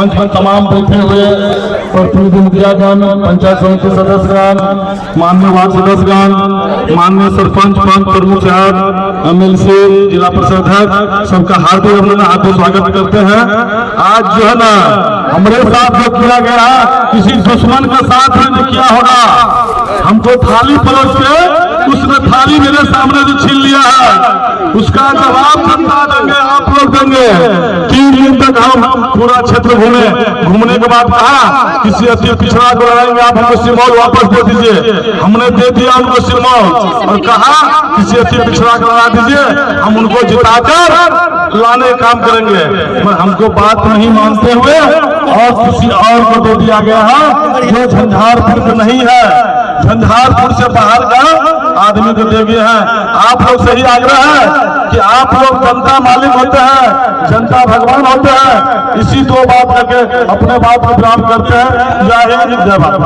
मंच पर तमाम बैठे हुए प्रतिनिधि मुखियागण, पंचायत समिति सदस्यगण, माननीय वार्ड सदस्यगण, माननीय सरपंच, पंच प्रमुख साहब, MLC, जिला परिषद अध्यक्ष, सबका हार्दिक अभिनंदन, हार्दिक स्वागत करते हैं। आज जो है ना हमारे साथ जो किया गया, किसी दुश्मन का साथ नहीं किया होगा। हमको थाली परोस के उसने थाली मेरे सामने से छीन लिया है, उसका जवाब जनता देंगे, आप लोग देंगे। 3 दिन तक हम पूरा क्षेत्र घूमने के बाद कहा किसी अति पिछड़ा को लड़ाएंगे, आप हमको सिरमौर वापस दे दीजिए। हमने दे दिया उनको सिरमौर और कहा किसी अति पिछड़ा को लड़ा दीजिए, हम उनको जिताकर लाने काम करेंगे। पर हमको बात नहीं मानते हुए और किसी और को दे दिया गया है जो झंझारपुर का नहीं है, झंझारपुर से बाहर का आदमी को दे दिए हैं। आप लोग से ही आग्रह है कि आप लोग जनता मालिक होते हैं, जनता भगवान होते हैं। इसी 2 बात करके अपने बात को विराम करते हैं। जय हिंद, जय भारत।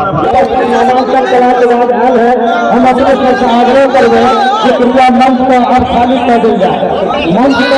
हम अपने से आग्रह कर रहे हैं कि कृपया मंच को अब खाली कर दिया जाए। मंच को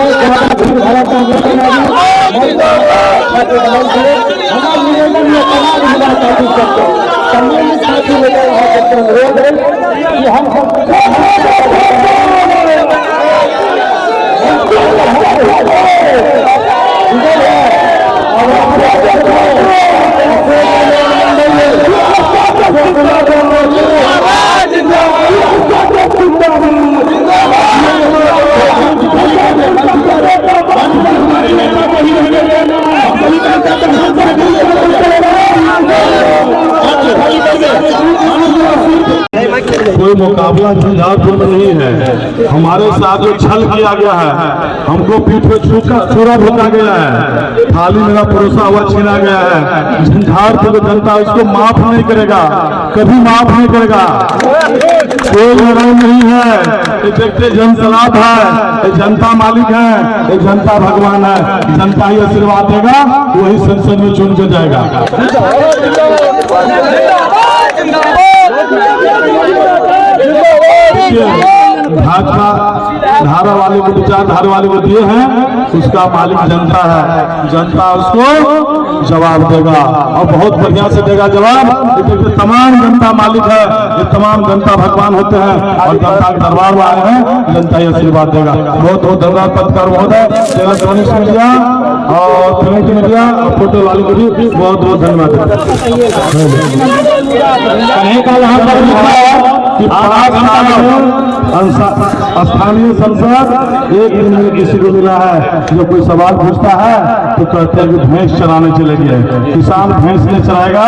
कोई मुकाबला झंझारपुर में नहीं है। हमारे साथ जो छल किया गया है, हमको पीठ पे छुरा भुना गया है, थाली मेरा परोसा हुआ छीना गया है। झंझारपुर की जनता उसको माफ नहीं करेगा, कभी माफ नहीं करेगा। कोई लड़ाई नहीं है, ये देखते जनसलाब है, ये जनता मालिक है, ये जनता भगवान है। जनता ही आशीर्वाद देगा, वही संसद में चुन के जाएगा। भाजपा धारा वाले को, विचारधारा वाले को दिए हैं, उसका मालिक जनता है। जनता उसको जवाब देगा और बहुत बढ़िया से देगा जवाब। क्योंकि तमाम जनता मालिक है, ये तमाम जनता भगवान होते हैं और जनता के दरबार में आए हैं, जनता ही आशीर्वाद देगा। बहुत बहुत धन्यवाद पत्रकार महोदय, इलेक्ट्रॉनिक्स मीडिया और प्रिंट मीडिया और फोटो वाले को भी बहुत बहुत धन्यवाद। स्थानीय सांसद एक दिन में किसी को मिला है जो कोई सवाल पूछता है तो कहते हैं कि भैंस चराने चले गए। किसान भैंस नहीं चराएगा,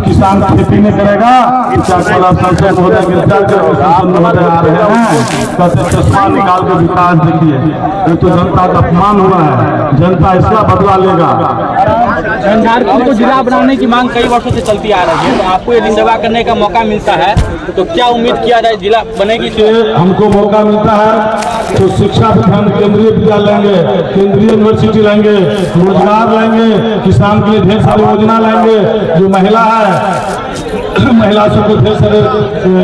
किसान खेती नहीं करेगा। संसद महोदय महोदय आ रहे हैं, कहते चश्मा निकाल के विकास देखिए। ये तो जनता का अपमान हुआ है, जनता इसका बदला लेगा। झंझारपुर को जिला बनाने की मांग कई वर्षों से चलती आ रही है, तो आपको यदि सेवा करने का मौका मिलता है तो क्या उम्मीद किया जाए जिला बनेगी? हमको मौका मिलता है तो शिक्षा विधान केंद्रीय विद्यालय लेंगे, केंद्रीय यूनिवर्सिटी लेंगे, रोजगार लेंगे, किसान के लिए ढेर सारी योजना लेंगे। जो महिला है, महिला सबको ढेर सारे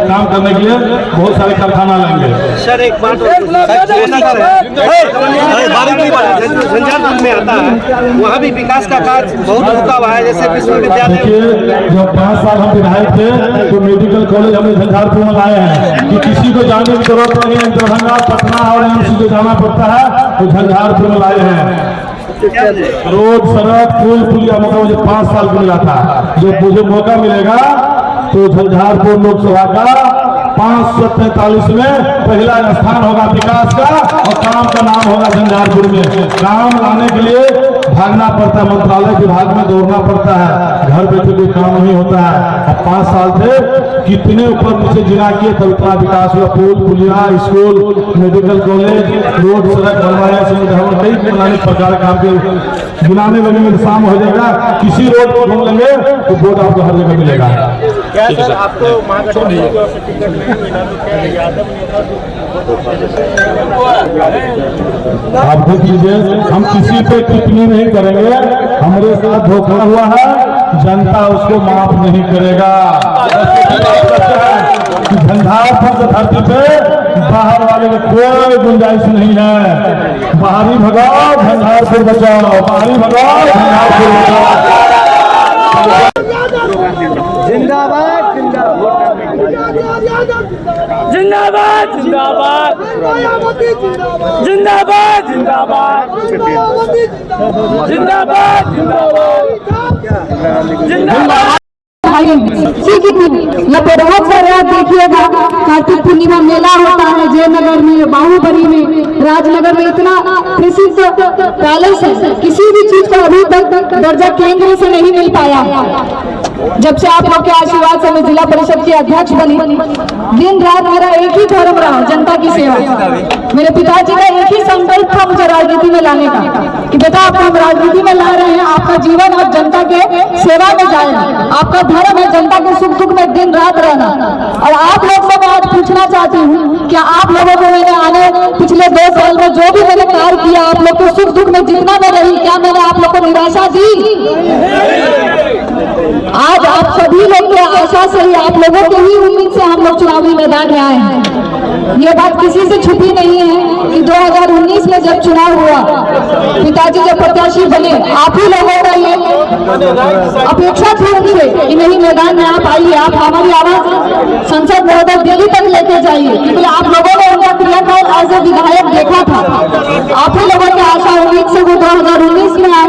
काम करने के लिए बहुत सारे कारखाना लेंगे। सर एक बात झंझारपुर में आता है, वहाँ भी विकास का कार्य बहुत रुका हुआ है, जैसे विश्वविद्यालय। जब 5 साल हम विधायक थे तो मेडिकल कॉलेज हमने झंझारपुर में लाए हैं कि किसी को जाने की जरूरत नहीं है। दरभंगा, पटना और एम्स को जाना पड़ता है तो झंझारपुर में लाए हैं। रोड, सड़क, पुल पुलिया, मतलब मुझे 5 साल को मिला था। जब मुझे मौका मिलेगा तो झंझारपुर लोकसभा का 543 में पहला स्थान होगा विकास का और काम का नाम होगा झंझारपुर में। काम लाने के लिए भागना पड़ता है, मंत्रालय विभाग में दौड़ना पड़ता है, घर बैठे कोई काम नहीं होता है। अब 5 साल थे, कितने ऊपर नीचे जिला किए तब इतना विकास हुआ। पुल पुलिया, स्कूल, मेडिकल कॉलेज, रोड, सड़क बनवाया, कई नाना प्रकार काम के गिनाने लगेंगे तो शाम हो जाएगा। किसी रोड पर घूम लेंगे तो वोट आपको हर जगह मिलेगा। क्या सर आपको आप देख लीजिए, हम किसी पे टिप्पणी नहीं करेंगे। हमारे साथ धोखा हुआ है, जनता उसको माफ नहीं करेगा। झंझारपुर की धरती पे बाहर वाले में कोई गुंजाइश नहीं है। बाहरी भगाओ, झंझारपुर बचाओ, बाहरी भगाओ, झंझारपुर बचाओ। जिंदाबाद जिंदाबाद जिंदाबाद जिंदाबाद जिंदाबाद जिंदाबाद जिंदाबाद जिंदाबाद। बहुत सारे आप देखिएगा, कार्तिक पूर्णिमा मेला होता है जयनगर में, बाहुबली में, राजनगर में। इतना प्रसिद्ध पैलेस है, किसी भी चीज को अभी तक दर्जा केंद्र से नहीं मिल पाया। जब से आप लोग के आशीर्वाद से मैं जिला परिषद की अध्यक्ष बनी, दिन रात मेरा एक ही धर्म रहा, जनता की सेवा। मेरे पिताजी का एक ही संकल्प था मुझे राजनीति में लाने का, कि बेटा आपको हम राजनीति में ला रहे हैं, आपका जीवन अब जनता के सेवा में जाएगा, आपका धर्म है जनता के सुख दुख में दिन रात रहना। और आप लोग से मैं आज पूछना चाहती हूँ, क्या आप लोगों को मैंने आने पिछले 2 साल में जो भी मैंने कार्य किया, आप लोग को सुख दुख में जितना मैं रही, क्या मैंने आप लोग को निराशा दी? आज आप सभी लोग की आशा से ही, आप लोगों के ही उम्मीद से हम लोग चुनावी मैदान में आए हैं। ये बात किसी से छुपी नहीं है कि 2019 में जब चुनाव हुआ, पिताजी जब प्रत्याशी बने, आप ही लोगों का ये अपेक्षा थी उनसे कि नहीं मैदान में आप आइए, आप हमारी आवाज संसद महोदय दिल्ली तक लेके जाइए, क्योंकि आप लोगों ने उनका क्रियाकाल एज ए विधायक देखा था। आप ही लोगों की आशा उम्मीद से वो 2019 में आए,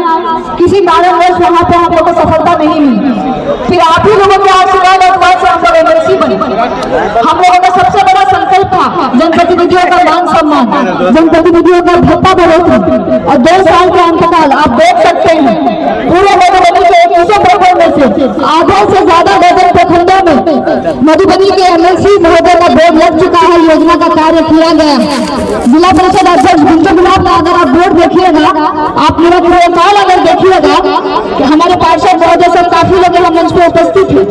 किसी कारणवश वहाँ पे आप लोगों को सफलता नहीं मिली। फिर आप ही लोगों के आशीर्वाद और दुआ से हम लोग एमएलसी बने। हम लोगों का सबसे बड़ा संकल्प था जनप्रतिनिधियों का मान सम्मान, जनप्रतिनिधियों का भत्ता बढ़ोतरी। और 2 साल के अंतकाल आप देख सकते हैं, पूरे मधुबनी के 100 प्रखंड में से आधे से ज्यादा डजन प्रखंडों में मधुबनी के एमएलसी महोदय का बोर्ड लग चुका है, योजना का कार्य किया गया। जिला परिषद अध्यक्ष गुंजन गुलाब का अगर आप बोर्ड देखिएगा, आप मेरा कार्यकाल अगर देखिएगा, कि हमारे पार्षद महोदय सब काफी लोग यहाँ मंच पे उपस्थित हैं।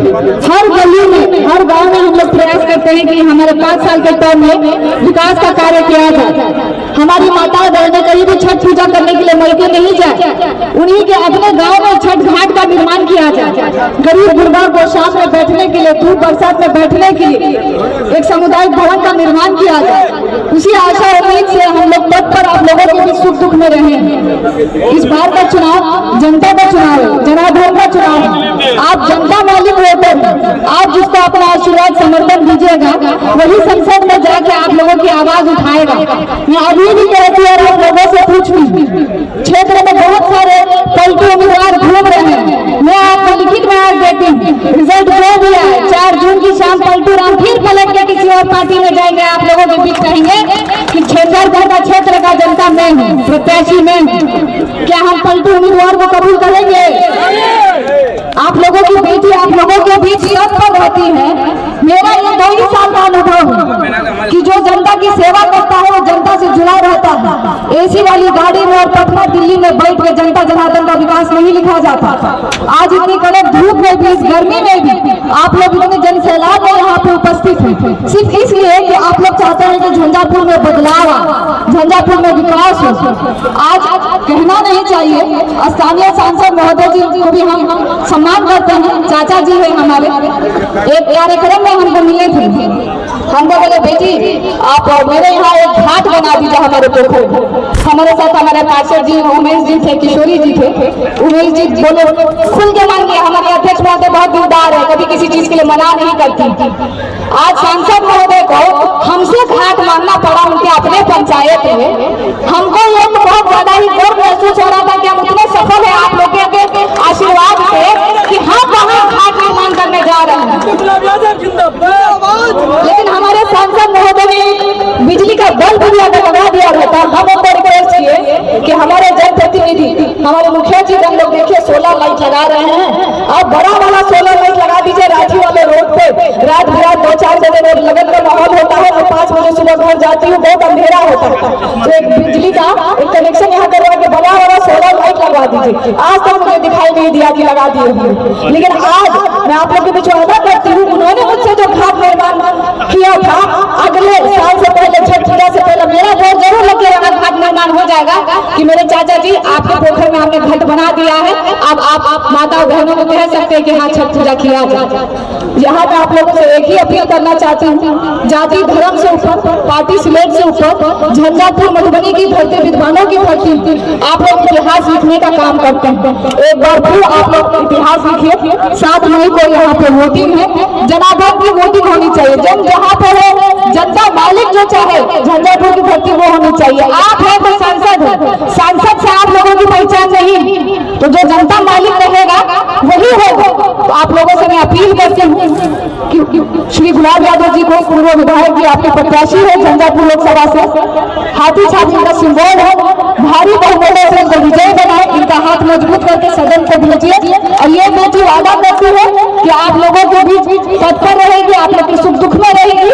हर गली में, हर गांव में हम लोग प्रयास करते हैं कि हमारे 5 साल के टर्म में विकास का कार्य किया जाए। हमारी माताएं बहनें कहीं भी छठ पूजा करने के लिए मरके नहीं जाए, उन्हीं के अपने गांव में छठ घाट का निर्माण किया जाए। गरीब गुरबा को शाम में बैठने के लिए, धूप बरसात में बैठने के लिए एक सामुदायिक भवन का निर्माण किया जाए। उसी आशा उम्मीद से हम लोग तत्पर आप लोगों के भी सुख दुख में रहे हैं। इस बार का चुनाव जनता का चुनाव है, जनार्दन का चुनाव है। आप जनता मालिक वोटर हैं, आप जिसको अपना आशीर्वाद समर्थन दीजिएगा, वही संसद में जाके आप लोगों की आवाज उठाएगा। मैं अभी भी कहती और आप लोगों से पूछूं, क्षेत्र में बहुत सारे पलटू उम्मीदवार घूम रहे हैं। मैं आपको लिखित में आज देती हूँ, रिजल्ट जो भी है 4 जून की शाम पलटू राम फिर पलट के किसी और पार्टी में जाएंगे, आप लोगों के बीच कहेंगे कि क्षेत्रगढ़ का क्षेत्र का जनता मैं हूँ, प्रत्याशी मैं हूँ। क्या हम पलटू उम्मीदवार को कबूल करेंगे? आप लोगों की बेटी आप लोगों के बीच तत्पर रहती है। मेरा ये 2 ही साल का अनुभव है कि जो जनता की सेवा करता है वो जनता से जुड़ा रहता है। एसी वाली गाड़ी में और पटना दिल्ली में बैठ के जनता जनार्दन का विकास नहीं लिखा जाता। आज इतनी कड़क धूप में भी, इस गर्मी में भी आप लोग इतने जन सैलाब में यहाँ पे उपस्थित हैं, सिर्फ इसलिए कि आप लोग चाहते हैं कि झंझारपुर में बदलाव आ, झंझारपुर में विकास हो। आज कहना नहीं चाहिए, स्थानीय सांसद महोदय जी को भी हम सम्मान करते हैं, चाचा जी है हमारे। एक कार्यक्रम में हमको मिले थे, हमको बोले बेटी आप मेरे यहाँ एक घाट बना दीजिए हमारे पोखर में। हमारे साथ हमारे पार्षद जी उमेश जी थे, किशोरी जी थे। उमेश जी बोले खुल के मान लिया, हमारे अध्यक्ष महोदय बहुत दिलदार है, कभी किसी चीज के लिए मना नहीं करती। आज सांसद महोदय को हमसे घाट मांगना पड़ा उनके अपने पंचायत में। हमको ये तो बहुत ज्यादा ही गर्व महसूस हो रहा था कि हम उतने सफल है आप लोगों के आशीर्वाद से कि हम वहाँ घाट निर्माण करने जा रहे हैं। लेकिन हमारे सांसद महोदय ने बिजली का बल्ब भी अगर लगा दिया रहता, हम उनको रिक्वेस्ट किए कि हमारे जनप्रतिनिधि हमारे मुखिया जी हम लोग देखिए सोलर लाइट लगा रहे हैं, आप बड़ा वाला सोलर लाइट लगा दीजिए रांची वाले रोड पे। रात बिरात 2-4 बजे लगन का माहौल होता है, मैं 5 बजे सुबह घर जाती हूँ, बहुत अंधेरा होता है, तो एक बिजली का एक कनेक्शन यहाँ करवा के बड़ा वाला सोलर लाइट लगवा दीजिए। आज तक मुझे दिखाई नहीं दिया कि लगा दिए, लेकिन आज मैं आप लोग के बीच वादा करती हूँ, उन्होंने मुझसे जो घाट निर्माण किया था अगले साल से पहले, छठ पूजा से पहले मेरा वोट जरूर लग के घाट निर्माण हो जाएगा कि मेरे चाचा जी आपके पोखर में हम ने घट बना दिया है। अब आप माता बहनों को कह सकते हैं कि हाँ छठ पूजा किया जाए। यहाँ पे आप लोगों से एक ही अपील करना चाहती हूँ, जाति धर्म से ऊपर, पार्टी स्लेट से ऊपर, झंझारपुर मधुबनी की धरती विद्वानों की धरती, आप लोग इतिहास लिखने का काम करते हैं। एक बार फिर आप लोग इतिहास लिखिए। 7 मई को यहाँ पे वोटिंग है, जनाधार की वोटिंग होनी चाहिए। जन जहाँ पर है, जनता मालिक जो चाहे झंझारपुर की धरती वो होनी चाहिए। आप है तो सांसद है, सांसद से आप लोगों की पहचान नहीं, तो जो जनता मालिक रहेगा वही होगा। तो आप लोगों से मैं अपील करती हूँ कि श्री गुलाब यादव जी को, पूर्व विधायक जी आपके प्रत्याशी है झंझारपुर लोकसभा से, हाथी छाप इनका सिंबल है, भारी बहुमत से इनको विजय बनाए, इनका हाथ मजबूत करके सदन को भेजिए। और ये बेटी वादा करती है कि आप लोगों के बीच तत्पर रहेगी, आप लोग के सुख दुख में रहेगी।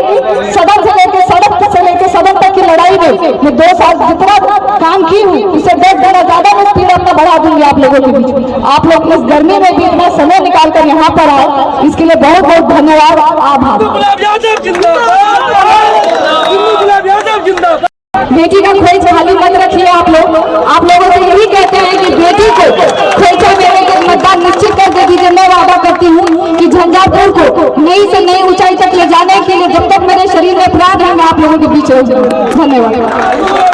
सदन से लेकर सड़क से लेकर सदन तक की लड़ाई में मैं 2 साल जितना काम की हूँ उससे 10 गुना ज्यादा मैं स्पीड अपना बढ़ा दूंगी आप लोगों के बीच। आप लोग इस गर्मी में भी इतना समय निकाल कर यहाँ पर आए, इसके लिए बहुत बहुत धन्यवाद, आभार। बेटी का खोइचा खाली मत रखिए आप लोग। आप लोगों से यही कहते हैं कि बेटी को खोइचा में लेकर मतदान निश्चित कर दे दीजिए। मैं वादा करती हूँ कि झंझारपुर को नई से नई ऊंचाई तक ले जाने के लिए जब तक मेरे शरीर में प्राण है मैं आप लोगों के बीच रहूंगी। धन्यवाद।